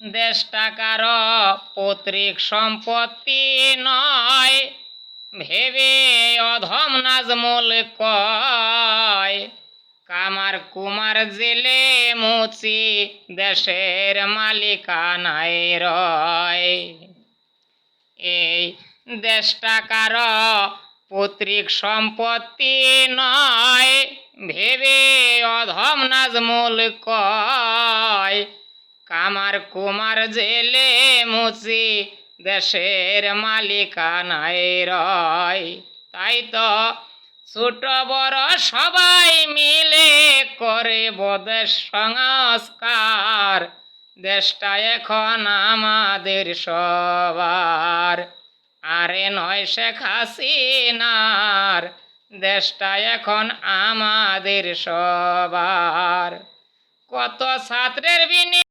দেশটা কারো পৈতৃক সম্পত্তি নয়, ভেবে অধম নাজমুল কয়। কামার কুমার জেলে মুচি দেশের মালিকানায় রয়। এই দেশটা কারো পৈতৃক সম্পত্তি নয়, ভেবে অধম নাজমুল কয়। কামার কুমার জেলে মুচি দেশের মালিকানায় রয়। তাই তো ছোট বড় সবাই মিলে করে বদেশ সংস্কার। দেশটা এখন আমাদের সবার, আরে নয় শেখ হাসিনার। দেশটা এখন আমাদের সবার। কত ছাত্রের বিনিয়োগ